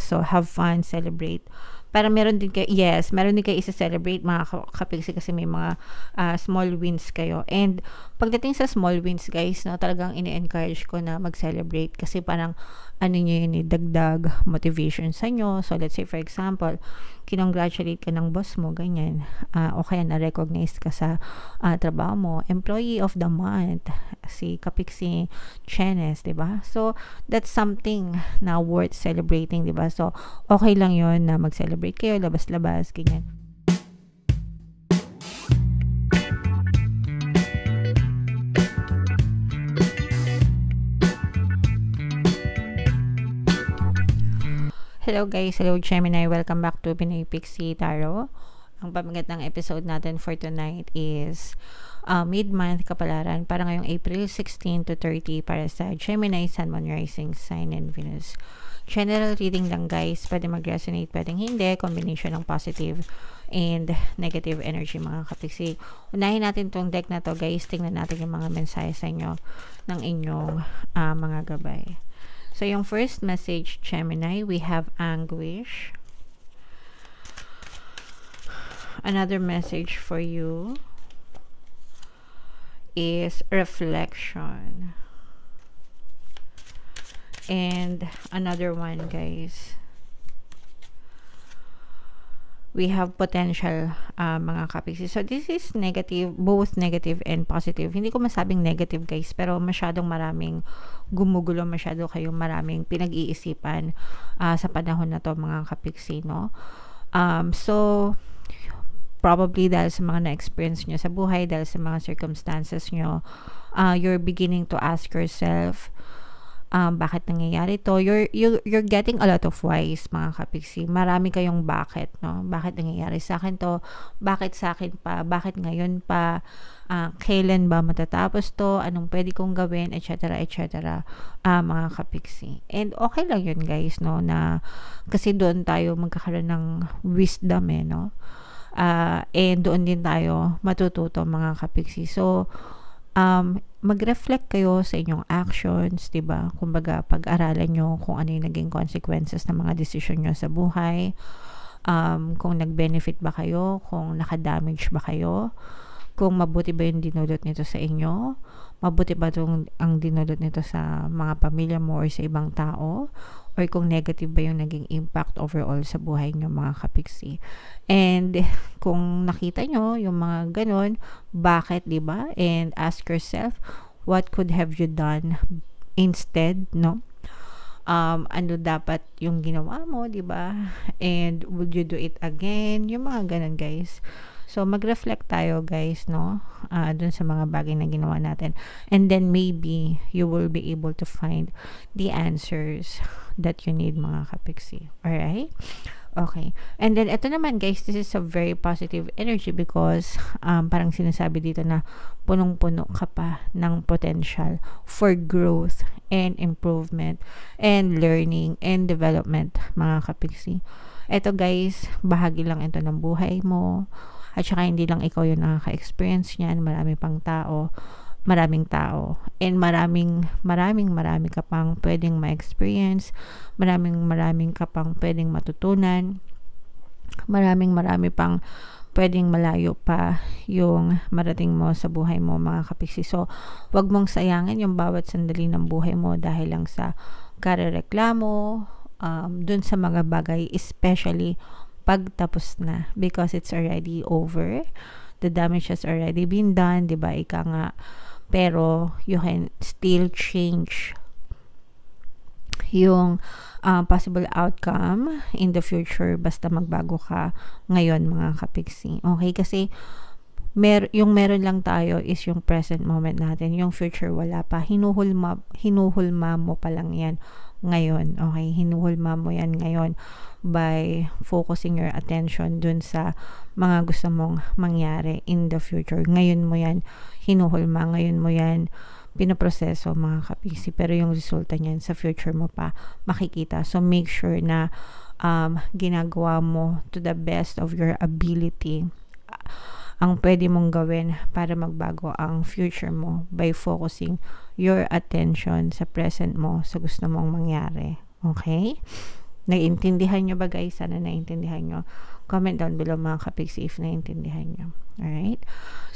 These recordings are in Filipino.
So, have fun, celebrate. Para meron din kayo, yes, meron din kayo isa-celebrate mga kapiksi kasi may mga small wins kayo. And pagdating sa small wins guys, no, talagang ini-encourage ko na mag-celebrate kasi parang ano nyo yun, dagdag motivation sa nyo. So let's say for example, kinongratulate ka ng boss mo, ganyan. O kaya na-recognize ka sa trabaho mo, employee of the month, si Kapiksi Chenes, diba? So that's something na worth celebrating, diba? So okay lang yon na mag-celebrate kayo, labas-labas, ganyan. Hello guys, hello Gemini, welcome back to Pinoy Pixie Tarot. Ang pamagat ng episode natin for tonight is mid-month kapalaran para ngayong April 16 to 30 para sa Gemini, Sun, Moon, Rising, Sign, and Venus. General reading lang guys, pwede mag-resonate, pwedeng hindi, combination ng positive and negative energy mga kapiksi. Unahin natin tong deck na to guys, tingnan natin yung mga mensahe sa inyo ng inyong mga gabay. So, yung first message, Gemini, we have anguish. Another message for you is reflection. And another one, guys, we have potential mga kapiksi. So, this is negative, both negative and positive. Hindi ko masabing negative, guys, pero masyadong maraming gumugulo, masyado kayong maraming pinag-iisipan sa panahon na to, mga kapiksi, no? So, probably dahil sa mga na-experience nyo sa buhay, dahil sa mga circumstances nyo, you're beginning to ask yourself, bakit nangyayari to? You're getting a lot of whys, mga kapiksi. Marami kayong bakit, no? Bakit nangyayari sa akin to? Bakit sa akin pa? Bakit ngayon pa? Kailan ba matatapos to? Anong pwede kong gawin? Etc. Mga kapiksi. And okay lang yun, guys, no? Na, kasi doon tayo magkakaroon ng wisdom, no? And doon din tayo matututo, mga kapiksi. So, mag-reflect kayo sa inyong actions, diba? Kumbaga, pag-aralan nyo kung ano yung naging consequences ng mga decision nyo sa buhay, kung nag-benefit ba kayo, kung naka-damage ba kayo, kung mabuti ba yung dinulot nito sa inyo, mabuti ba ang dinulot nito sa mga pamilya mo or sa ibang tao, or kung negative ba yung naging impact overall sa buhay nyo, mga kapiksi. And kung nakita nyo yung mga ganun, bakit, diba? And ask yourself, what could have you done instead, no? Ano dapat yung ginawa mo, diba? And would you do it again? Yung mga ganun, guys. So, mag-reflect tayo, guys, no? Dun sa mga bagay na ginawa natin. And then, maybe, you will be able to find the answers that you need, mga kapiksi. Alright? Okay. And then, ito naman, guys, this is a very positive energy because parang sinasabi dito na punong-puno ka pa ng potential for growth and improvement and learning and development, mga kapiksi. Ito, guys, bahagi lang ito ng buhay mo. At saka hindi lang ikaw yung nakaka-experience niyan, marami pang tao, maraming tao, and marami ka pang pwedeng ma-experience, maraming ka pang pwedeng matutunan, marami pang pwedeng malayo pa yung marating mo sa buhay mo, mga kapiksi. So, wag mong sayangin yung bawat sandali ng buhay mo dahil lang sa karereklamo, dun sa mga bagay, especially pagtapos na, because it's already over, the damage has already been done, diba, ika nga, pero you can still change yung possible outcome in the future basta magbago ka ngayon, mga kapiksi. Okay, kasi yung meron lang tayo is yung present moment natin, yung future wala pa, hinuhulma mo pa lang yan ngayon. Okay, hinuhulma mo yan ngayon by focusing your attention dun sa mga gusto mong mangyari in the future. Ngayon mo yan hinuhulma, ngayon mo yan pinoproseso, mga kapiksi, pero yung resulta niyan sa future mo pa makikita. So make sure na ginagawa mo to the best of your ability ang pwede mong gawin para magbago ang future mo by focusing your attention sa present mo, sa gusto mong mangyari. Okay? Naiintindihan nyo ba guys? Sana naiintindihan nyo. Comment down below mga kapiksi if naiintindihan nyo. Alright?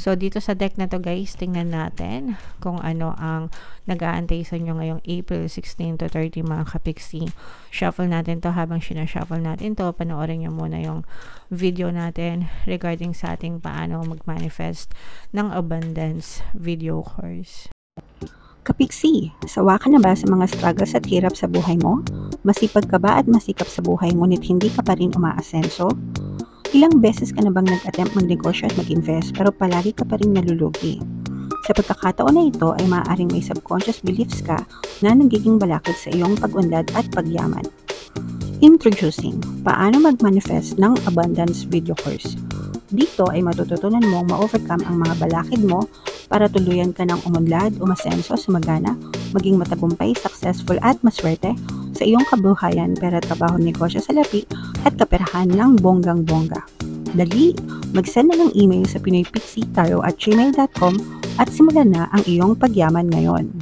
So, dito sa deck na to guys, tingnan natin kung ano ang nag-aantay sa inyo ngayong April 16 to 30 mga kapiksi. Shuffle natin to. Habang sinashuffle natin to, panoorin nyo muna yung video natin regarding sa ating paano mag-manifest ng abundance video course. Kapiksi, sawa ka na ba sa mga struggles at hirap sa buhay mo? Masipag ka ba at masikap sa buhay ngunit hindi ka pa rin umaasenso? Ilang beses ka na bang nag-attempt magnegosyo at mag-invest pero palagi ka pa rin nalulugi? Sa pagkakataon na ito ay maaaring may subconscious beliefs ka na nagiging balakid sa iyong pag-unlad at pagyaman. Introducing, paano mag-manifest ng abundance video course. Dito ay matututunan mong ma-overcome ang mga balakid mo para tuluyan ka ng umunlad, umasenso, sumagana, maging matagumpay, successful at maswerte sa iyong kabuhayan, pera, trabaho, negosyo, salapi at kaperahan ng bonggang-bongga. Dali, mag-send na ng email sa pinoypixitaro@gmail.com at simulan na ang iyong pagyaman ngayon.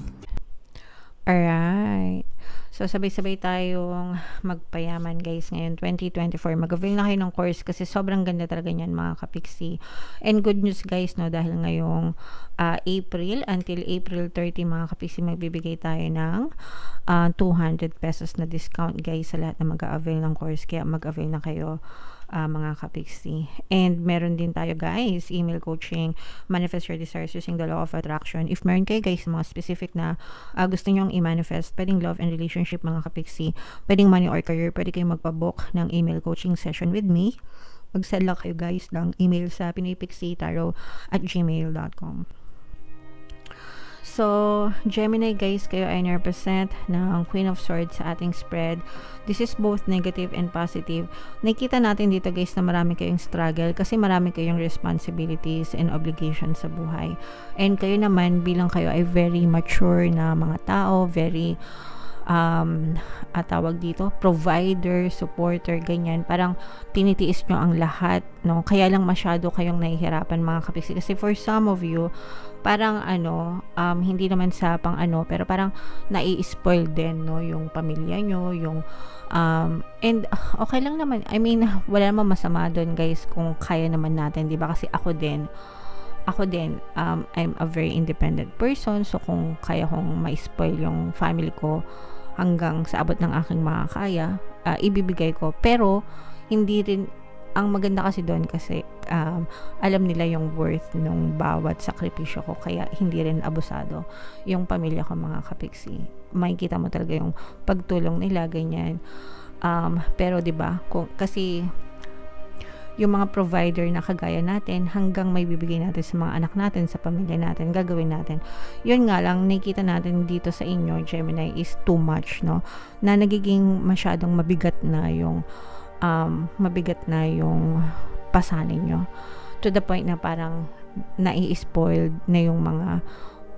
Alright. So, sabay-sabay tayong magpayaman guys ngayon 2024. Mag-avail na kayo ng course kasi sobrang ganda talaga niyan mga kapiksi. And good news guys, no, dahil ngayong April until April 30 mga kapiksi, magbibigay tayo ng 200 pesos na discount guys sa lahat na mag-avail ng course. Kaya mag-avail na kayo mga kapiksi. And meron din tayo guys, email coaching, manifest your desires using the law of attraction. If meron kayo guys mga specific na gusto nyong i-manifest, pwedeng love and relationship mga kapiksi, pwedeng money or career, pwede kayong magpabook ng email coaching session with me. Mag-send lang kayo guys ng email sa pinoypixitaro@gmail.com. So, Gemini guys, kayo ay represent ng Queen of Swords sa ating spread. This is both negative and positive. Nakita natin dito guys na marami kayong struggle kasi marami kayong responsibilities and obligations sa buhay. And kayo naman, bilang kayo ay very mature na mga tao, very tawag dito, provider, supporter, ganyan. Parang tinitiis nyo ang lahat, no? Kaya lang masyado kayong nahihirapan mga kapiksi. Kasi for some of you, parang hindi naman sa pero parang nai-spoil din, no? Yung pamilya nyo, yung and okay lang naman. I mean, wala namang masama doon guys kung kaya naman natin, di ba? Kasi ako din, I'm a very independent person. So, kung kaya kong ma-spoil yung family ko hanggang sa abot ng aking makakaya, ibibigay ko. Pero, hindi rin, ang maganda kasi doon kasi alam nila yung worth ng bawat sakripisyo ko. Kaya, hindi rin abusado yung pamilya ko mga kapiksi. Makikita mo talaga yung pagtulong nila, ganyan. Pero, diba, kasi yung mga provider na kagaya natin, hanggang may bibigay natin sa mga anak natin, sa pamilya natin, gagawin natin. Yun nga lang, nakikita natin dito sa inyo, Gemini, is too much, no? Na nagiging masyadong mabigat na yung pasanin nyo. To the point na parang nai-spoiled na yung mga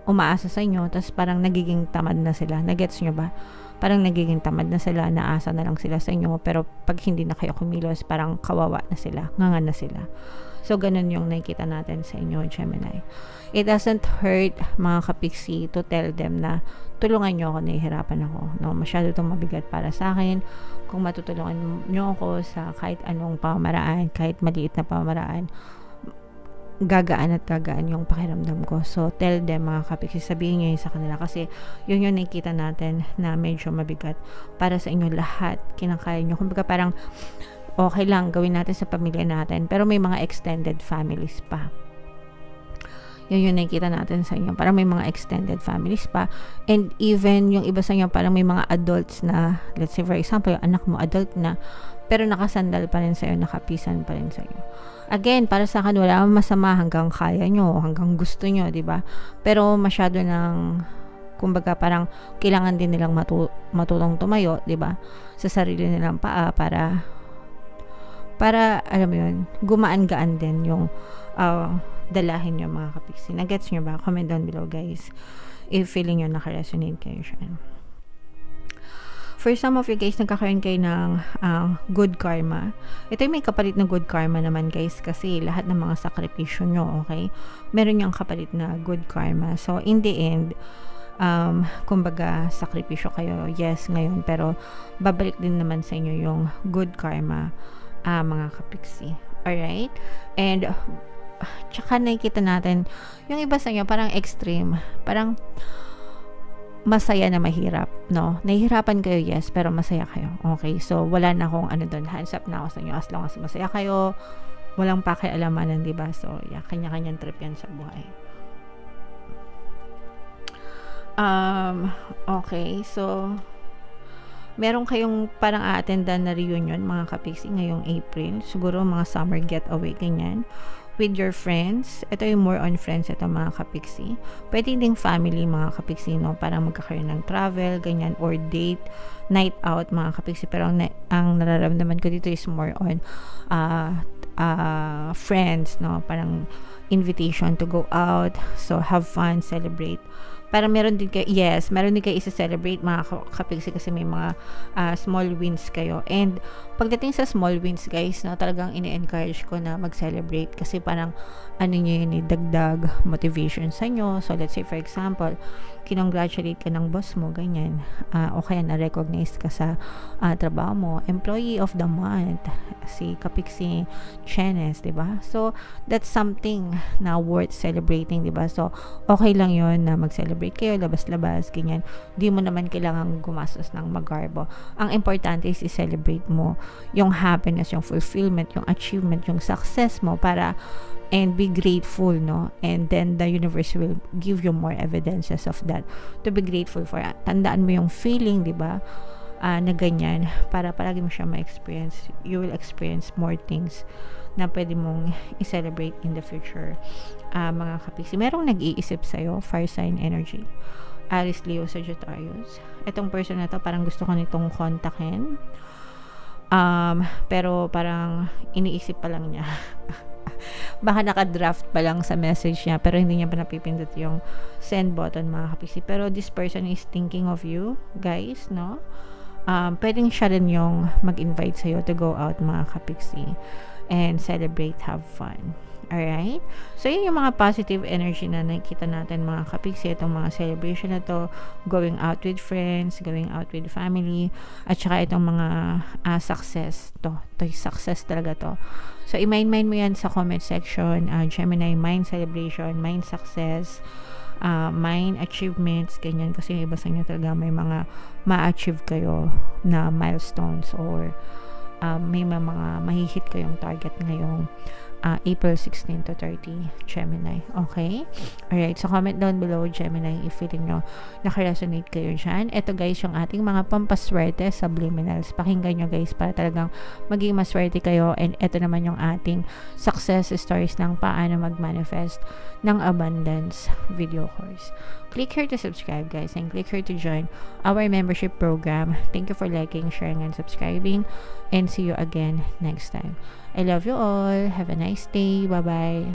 umaasa sa inyo, tapos parang nagiging tamad na sila. Nagets nyo ba? Parang nagiging tamad na sila, naasa na lang sila sa inyo, pero pag hindi na kayo kumilos, parang kawawa na sila, ngangan na sila. So, ganun yung nakikita natin sa inyo, Gemini. It doesn't hurt, mga kapiksi, to tell them na tulungan nyo ako, nahihirapan ako. No? Masyado itong mabigat para sa akin. Kung matutulungan nyo ako sa kahit anong pamamaraan, kahit maliit na pamamaraan, gagaan at gagaan yung pakiramdam ko. So, tell them mga kapiksi, sabihin nyo yun sa kanila kasi yun yung nakikita natin na medyo mabigat para sa inyo lahat. Kinakaya nyo. Kumbaga parang okay lang, gawin natin sa pamilya natin. Pero may mga extended families pa. Yun yung nakikita natin sa inyo. Parang may mga extended families pa. And even yung iba sa inyo, parang may mga adults na, let's say for example, yung anak mo adult na, pero nakasandal pa rin sa'yo, nakapisan pa rin sa'yo. Again, para sa akin, wala akong masama hanggang kaya nyo, hanggang gusto nyo, diba? Pero masyado ng, kumbaga parang kailangan din nilang matulong tumayo, diba? Sa sarili nilang paa para alam mo yun, gumaan-gaan din yung dalahin nyo mga kapiksi. Nagets nyo ba? Comment down below guys if feeling nyo naka-resonate kayo dyan. For some of you guys, nagkakaroon kayo ng good karma. Ito yung may kapalit na good karma naman guys kasi lahat ng mga sakripisyo nyo, okay? Meron yung kapalit na good karma. So, in the end, kumbaga sakripisyo kayo, yes, ngayon, pero babalik din naman sa inyo yung good karma, mga kapiksi. Alright? And tsaka nakikita natin yung iba sa inyo parang extreme, parang masaya na mahirap, no? Nahihirapan kayo, yes, pero masaya kayo. Okay, so wala na akong ano doon, hands up na ako sa inyo, as long as masaya kayo, walang pakialamanan, diba? So yeah, kanya-kanyang trip yan sa buhay. Okay, so meron kayong parang a-attendan na reunion, mga kapiksi, ngayong April, siguro mga summer getaway, ganyan, with your friends. Ito yung more on friends, ito mga kapiksi. Pwede ding family, mga kapiksi, no? Parang magkakaroon ng travel, ganyan, or date, night out, mga kapiksi. Pero ang nararamdaman ko dito is more on friends, no? Parang invitation to go out, so have fun, celebrate. Para meron din kayo, yes, meron din kayo isa-celebrate, mga kapiksi, kasi may mga small wins kayo. And pagdating sa small wins, guys, no, talagang ini-encourage ko na mag-celebrate, kasi parang ano nyo yun, dagdag motivation sa nyo. So let's say for example, kinongratulate ka ng boss mo, ganyan, o kaya na-recognize ka sa trabaho mo, employee of the month, si kapiksi Chenes, diba? So that's something na worth celebrating, diba? So okay lang yun na mag-celebrate kayo, labas-labas, ganyan. Di mo naman kailangan gumastos ng magarbo. Ang importante is i-celebrate mo yung happiness, yung fulfillment, yung achievement, yung success mo, para and be grateful, no? And then the universe will give you more evidences of that to be grateful for. Tandaan mo yung feeling, di ba? Na ganyan, para palagi mo siya ma-experience. You will experience more things na pwede mong i-celebrate in the future, mga kapiksi. Merong nag-iisip sa'yo, fire sign energy, Aries, Leo, Sagittarius. Itong person na to, parang gusto ko nitong kontakin, pero parang iniisip pa lang niya. Baka naka-draft pa lang sa message niya, pero hindi niya pa napipindot yung send button, mga kapiksi. Pero this person is thinking of you, guys, no? Pwedeng siya rin yung mag-invite sa'yo to go out, mga kapiksi, and celebrate, have fun. Alright? So, yun yung mga positive energy na nakikita natin, mga kapiksi. Itong mga celebration na to, going out with friends, going out with family, at saka itong mga success. To success talaga to. So, i-mind mo yan sa comment section. Gemini, mind celebration, mind success, mind achievements, ganyan. Kasi yung iba sa inyo talaga may mga ma-achieve kayo na milestones, or may mga mahihit kayong target ngayong April 16 to 30, Gemini. Okay? Alright, so comment down below, Gemini, if feeling nyo nakaresonate kayo dyan. Ito, guys, yung ating mga pampaswerte subliminals. Pakinggan nyo, guys, para talagang maging maswerte kayo. And ito naman yung ating success stories ng paano mag-manifest ng abundance video course. Click here to subscribe, guys, and click here to join our membership program. Thank you for liking, sharing, and subscribing, and see you again next time. I love you all. Have a nice day. Bye-bye.